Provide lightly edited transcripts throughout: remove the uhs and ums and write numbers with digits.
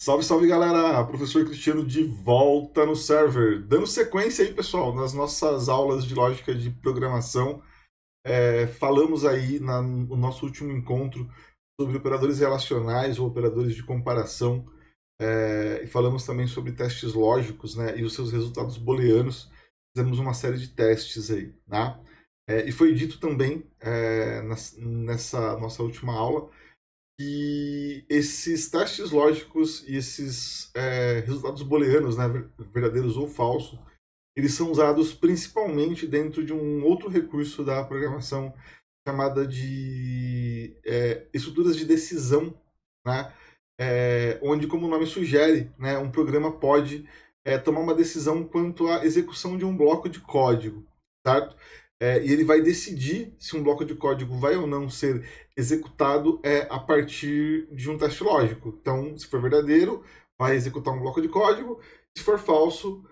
Salve, salve galera! Professor Cristiano de volta no server. Dando sequência aí, pessoal, nas nossas aulas de lógica de programação. Falamos aí no nosso último encontro sobre operadores relacionais ou operadores de comparação. E falamos também sobre testes lógicos, né, e os seus resultados booleanos. Fizemos uma série de testes aí, né? E foi dito também nessa nossa última aula que esses testes lógicos e esses resultados booleanos, né, verdadeiros ou falsos, eles são usados principalmente dentro de um outro recurso da programação chamada de estruturas de decisão, né, onde, como o nome sugere, né, um programa pode tomar uma decisão quanto à execução de um bloco de código, certo? E ele vai decidir se um bloco de código vai ou não ser executado a partir de um teste lógico. Então, se for verdadeiro, vai executar um bloco de código. Se for falso,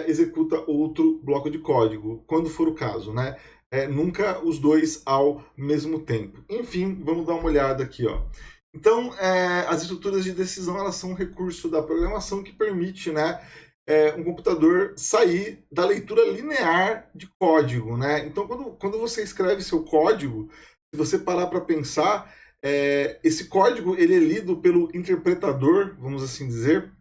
executa outro bloco de código, quando for o caso, né? Nunca os dois ao mesmo tempo. Enfim, vamos dar uma olhada aqui, ó. Então, as estruturas de decisão, elas são um recurso da programação que permite, né, um computador sair da leitura linear de código, né? Então, quando você escreve seu código, se você parar para pensar, esse código ele é lido pelo interpretador, vamos assim dizer,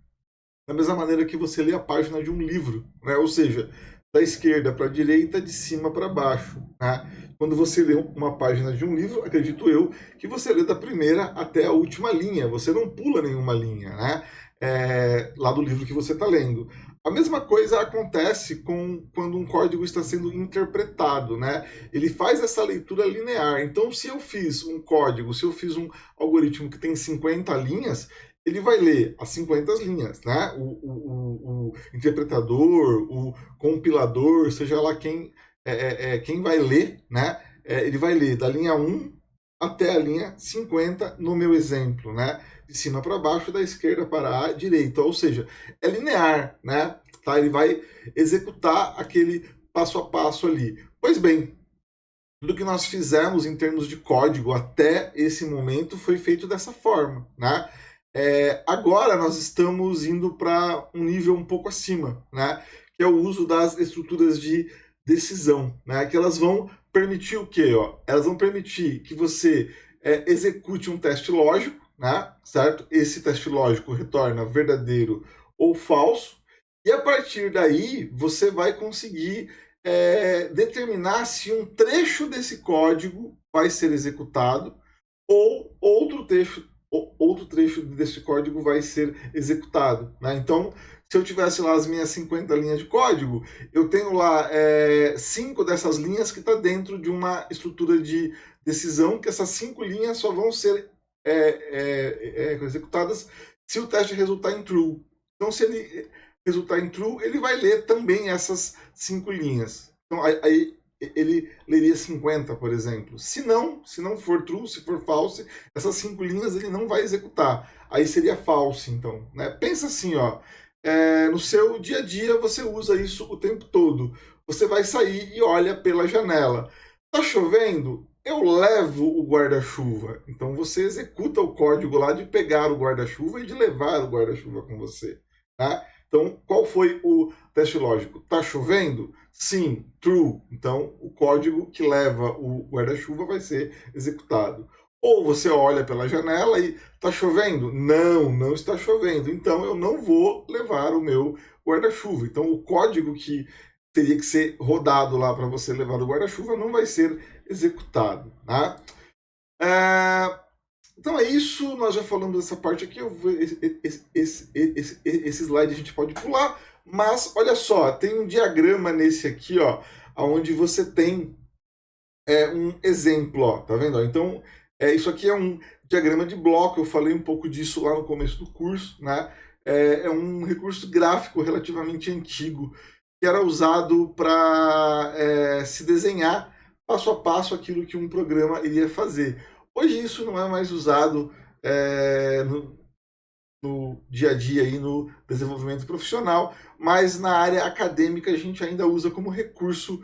da mesma maneira que você lê a página de um livro, né? Ou seja, da esquerda para a direita, de cima para baixo, né? Quando você lê uma página de um livro, acredito eu, que você lê da primeira até a última linha, você não pula nenhuma linha, né? Lá do livro que você está lendo. A mesma coisa acontece quando um código está sendo interpretado, né? Ele faz essa leitura linear. Então, se eu fiz um código, se eu fiz um algoritmo que tem 50 linhas, ele vai ler as 50 linhas, né? O interpretador, o compilador, seja lá quem vai ler, né? Ele vai ler da linha 1 até a linha 50 no meu exemplo, né? De cima para baixo, da esquerda para a direita, ou seja, é linear, né? Tá? Ele vai executar aquele passo a passo ali. Pois bem, tudo que nós fizemos em termos de código até esse momento foi feito dessa forma, né? Agora nós estamos indo para um nível um pouco acima, né? Que é o uso das estruturas de decisão, né? Que elas vão permitir o quê? Ó? Elas vão permitir que você execute um teste lógico, né? Certo? Esse teste lógico retorna verdadeiro ou falso, e a partir daí você vai conseguir determinar se um trecho desse código vai ser executado ou outro trecho desse código vai ser executado, né? Então, se eu tivesse lá as minhas 50 linhas de código, eu tenho lá 5 dessas linhas que está dentro de uma estrutura de decisão, que essas 5 linhas só vão ser executadas se o teste resultar em true. Então, se ele resultar em true, ele vai ler também essas 5 linhas. Então, aí ele leria 50, por exemplo. Se não for true, se for false, essas 5 linhas ele não vai executar. Aí seria false, então, né? Pensa assim, ó. No seu dia a dia você usa isso o tempo todo. Você vai sair e olha pela janela. Tá chovendo? Eu levo o guarda-chuva. Então você executa o código lá de pegar o guarda-chuva e de levar o guarda-chuva com você, tá? Então, qual foi o teste lógico? Tá chovendo? Sim, true. Então, o código que leva o guarda-chuva vai ser executado. Ou você olha pela janela e tá chovendo? Não, não está chovendo. Então, eu não vou levar o meu guarda-chuva. Então, o código que teria que ser rodado lá para você levar o guarda-chuva não vai ser executado, tá? Então é isso, nós já falamos dessa parte aqui, esse slide a gente pode pular, mas olha só, tem um diagrama nesse aqui, ó, onde você tem um exemplo, ó, tá vendo? Então, isso aqui é um diagrama de bloco, eu falei um pouco disso lá no começo do curso, né? É um recurso gráfico relativamente antigo, que era usado para se desenhar passo a passo aquilo que um programa iria fazer. Hoje isso não é mais usado no dia a dia aí no desenvolvimento profissional, mas na área acadêmica a gente ainda usa como recurso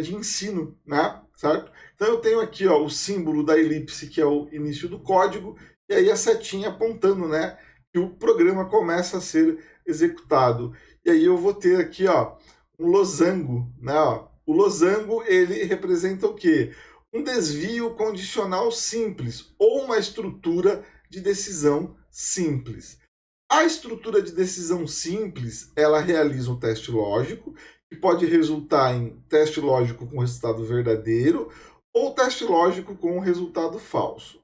de ensino, né? Certo? Então eu tenho aqui, ó, o símbolo da elipse, que é o início do código, e aí a setinha apontando, né, que o programa começa a ser executado. E aí eu vou ter aqui, ó, um losango, né? Ó. O losango, ele representa o quê? Um desvio condicional simples ou uma estrutura de decisão simples. A estrutura de decisão simples, ela realiza um teste lógico, que pode resultar em teste lógico com resultado verdadeiro ou teste lógico com resultado falso.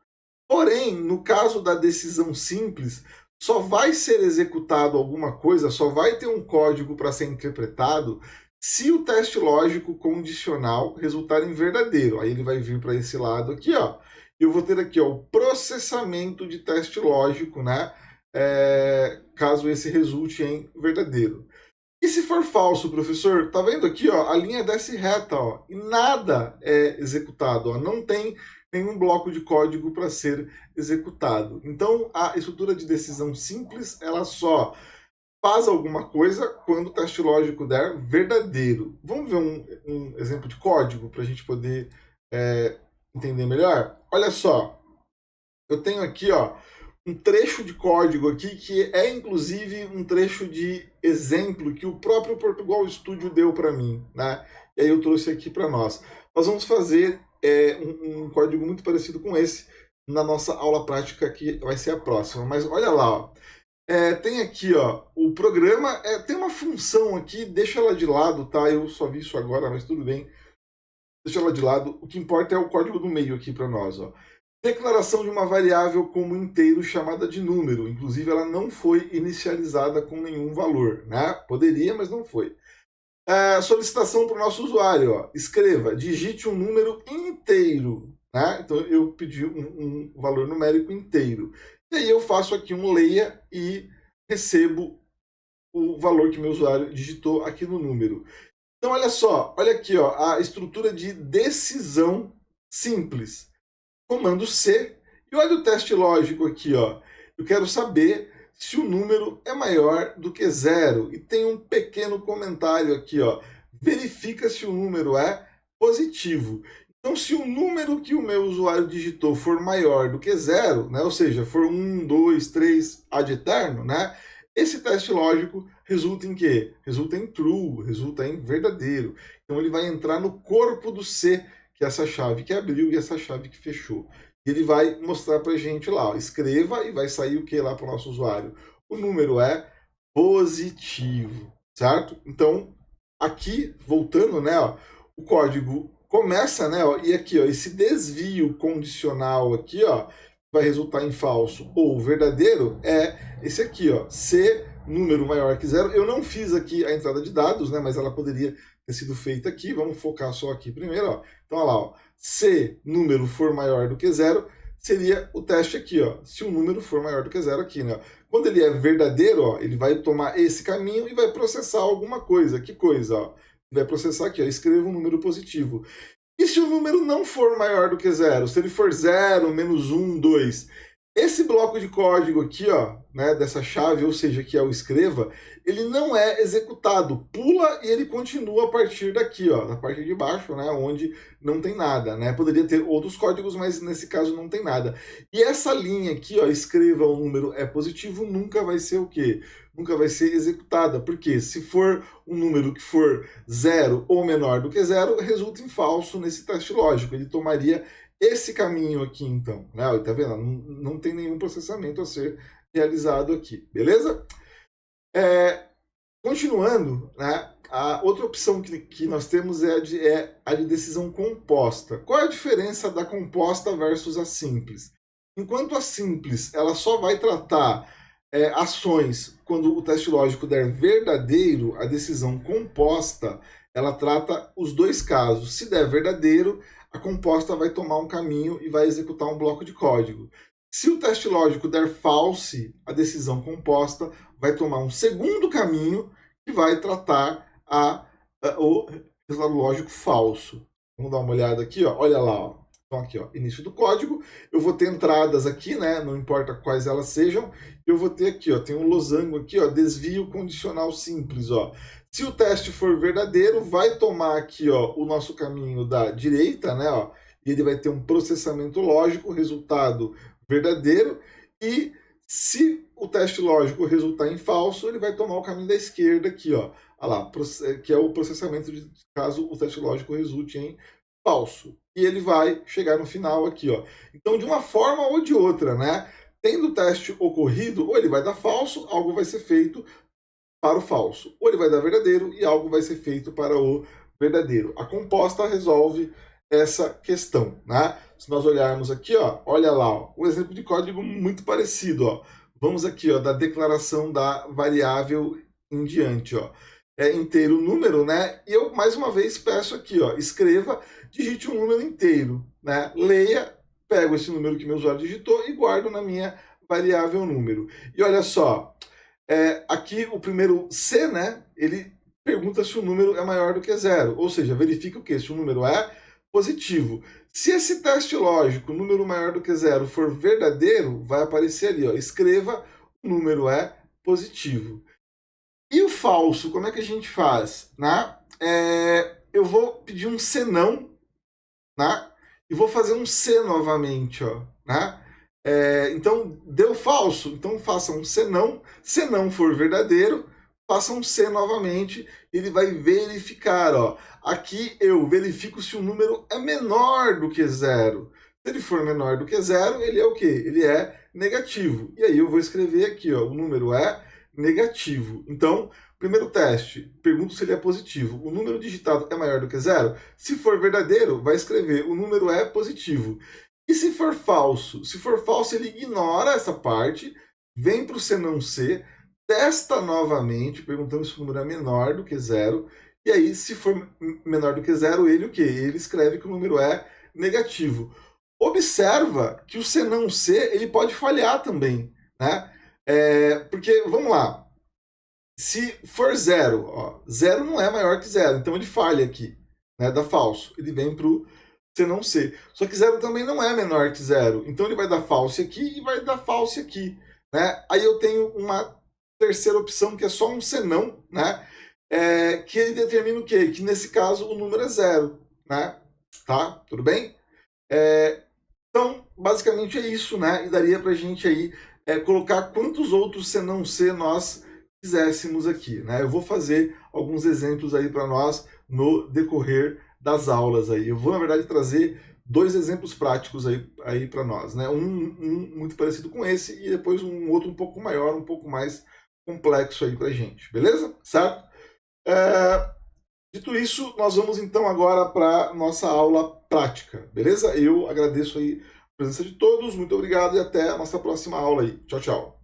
Porém, no caso da decisão simples, só vai ser executado alguma coisa, só vai ter um código para ser interpretado se o teste lógico condicional resultar em verdadeiro. Aí ele vai vir para esse lado aqui, ó. E eu vou ter aqui, ó, o processamento de teste lógico, né? Caso esse resulte em verdadeiro. E se for falso, professor? Tá vendo aqui, ó, a linha desce reta, ó, e nada é executado, ó, não tem nenhum bloco de código para ser executado. Então, a estrutura de decisão simples, ela só faz alguma coisa quando o teste lógico der verdadeiro. Vamos ver um exemplo de código para a gente poder entender melhor? Olha só, eu tenho aqui, ó, um trecho de código aqui que é inclusive um trecho de exemplo que o próprio Portugal Studio deu para mim, né? E aí eu trouxe aqui para nós. Nós vamos fazer um código muito parecido com esse na nossa aula prática que vai ser a próxima. Mas olha lá, ó. Tem aqui, ó, o programa tem uma função aqui, deixa ela de lado, tá? Eu só vi isso agora, mas tudo bem. Deixa ela de lado. O que importa é o código do meio aqui para nós, ó. Declaração de uma variável como inteiro chamada de número. Inclusive, ela não foi inicializada com nenhum valor, né? Poderia, mas não foi. Solicitação para o nosso usuário, ó. Escreva, digite um número inteiro, né? Então, eu pedi um valor numérico inteiro. E aí eu faço aqui um leia e recebo o valor que meu usuário digitou aqui no número. Então, olha só, olha aqui, ó, a estrutura de decisão simples. Comando C, e olha o teste lógico aqui, ó. Eu quero saber se o número é maior do que zero. E tem um pequeno comentário aqui, ó. Verifica se o número é positivo. Então, se o número que o meu usuário digitou for maior do que zero, né, ou seja, for 1, 2, 3, ad eterno, né, esse teste lógico resulta em quê? Resulta em true, resulta em verdadeiro. Então, ele vai entrar no corpo do C, que é essa chave que abriu e essa chave que fechou. E ele vai mostrar para a gente lá, ó, escreva e vai sair o que lá para o nosso usuário? O número é positivo, certo? Então, aqui, voltando, né, ó, o código começa, né, ó, e aqui, ó, esse desvio condicional aqui, ó, vai resultar em falso ou verdadeiro, é esse aqui, ó, C, número maior que zero. Eu não fiz aqui a entrada de dados, né, mas ela poderia ter sido feita aqui. Vamos focar só aqui primeiro, ó. Então, olha lá, ó, se número for maior do que zero, seria o teste aqui, ó, se o número for maior do que zero aqui, né? Quando ele é verdadeiro, ó, ele vai tomar esse caminho e vai processar alguma coisa. Que coisa, ó? Vai processar aqui, ó, escreva um número positivo. E se o número não for maior do que zero? Se ele for 0, menos 1, 2. Esse bloco de código aqui, ó, né, dessa chave, ou seja, que é o escreva, ele não é executado. Pula e ele continua a partir daqui, ó, da parte de baixo, né, onde não tem nada, né? Poderia ter outros códigos, mas nesse caso não tem nada. E essa linha aqui, ó, escreva o número é positivo, nunca vai ser o quê? Nunca vai ser executada, porque se for um número que for 0 ou menor do que 0, resulta em falso nesse teste lógico. Ele tomaria esse caminho aqui, então, né? Tá vendo? Não tem nenhum processamento a ser realizado aqui, beleza? Continuando, né? A outra opção que nós temos é a de decisão composta. Qual é a diferença da composta versus a simples? Enquanto a simples ela só vai tratar ações quando o teste lógico der verdadeiro, a decisão composta ela trata os dois casos. Se der verdadeiro, a composta vai tomar um caminho e vai executar um bloco de código. Se o teste lógico der false, a decisão composta vai tomar um segundo caminho que vai tratar o resultado lógico falso. Vamos dar uma olhada aqui, ó. Olha lá, ó. Então aqui, ó, início do código. Eu vou ter entradas aqui, né? Não importa quais elas sejam. Eu vou ter aqui, ó, tem um losango aqui, ó, desvio condicional simples, ó. Se o teste for verdadeiro, vai tomar aqui, ó, o nosso caminho da direita, né, ó, e ele vai ter um processamento lógico, resultado verdadeiro, e se o teste lógico resultar em falso, ele vai tomar o caminho da esquerda aqui, ó, lá, que é o processamento de caso o teste lógico resulte em falso. E ele vai chegar no final aqui, ó. Então, de uma forma ou de outra, né, tendo o teste ocorrido, ou ele vai dar falso, algo vai ser feito para o falso, ou ele vai dar verdadeiro e algo vai ser feito para o verdadeiro. A composta resolve essa questão, né? Se nós olharmos aqui, ó, olha lá, ó, um exemplo de código muito parecido, ó. Vamos aqui, ó, da declaração da variável em diante, ó. É inteiro número, né? E eu mais uma vez peço aqui, ó, escreva, digite um número inteiro, né? Leia, pego esse número que meu usuário digitou e guardo na minha variável número. E olha só, aqui o primeiro C, né, ele pergunta se o número é maior do que zero, ou seja, verifica o que? Se o número é positivo. Se esse teste lógico, número maior do que zero, for verdadeiro, vai aparecer ali, ó, escreva, o número é positivo. E o falso, como é que a gente faz? Né? Eu vou pedir um senão, né? E vou fazer um C novamente, ó, né? Então, deu falso, então faça um senão. Se não for verdadeiro, faça um C novamente. Ele vai verificar, ó. Aqui eu verifico se o número é menor do que zero. Se ele for menor do que zero, ele é o quê? Ele é negativo. E aí eu vou escrever aqui, ó, o número é negativo. Então, primeiro teste, pergunto se ele é positivo. O número digitado é maior do que zero? Se for verdadeiro, vai escrever o número é positivo. E se for falso? Se for falso, ele ignora essa parte, vem para o C não C, testa novamente, perguntando se o número é menor do que zero. E aí, se for menor do que zero, ele o quê? Ele escreve que o número é negativo. Observa que o C não C ele pode falhar também, né? Porque, vamos lá, se for zero, ó, zero não é maior que zero, então ele falha aqui, né, dá falso. Ele vem para o C não C. Só que zero também não é menor que zero, então ele vai dar false aqui e vai dar false aqui, né? Aí eu tenho uma terceira opção que é só um senão, né? Que ele determina o quê? Que nesse caso o número é zero, né? Tá? Tudo bem? Então, basicamente é isso, né? E daria pra gente aí colocar quantos outros senão C nós quiséssemos aqui, né? Eu vou fazer alguns exemplos aí para nós no decorrer das aulas aí. Eu vou, na verdade, trazer dois exemplos práticos aí para nós, né? Um muito parecido com esse e depois um outro um pouco maior, um pouco mais complexo aí para gente, beleza? Certo? Dito isso, nós vamos então agora para nossa aula prática, beleza? Eu agradeço aí a presença de todos, muito obrigado e até a nossa próxima aula aí. Tchau, tchau.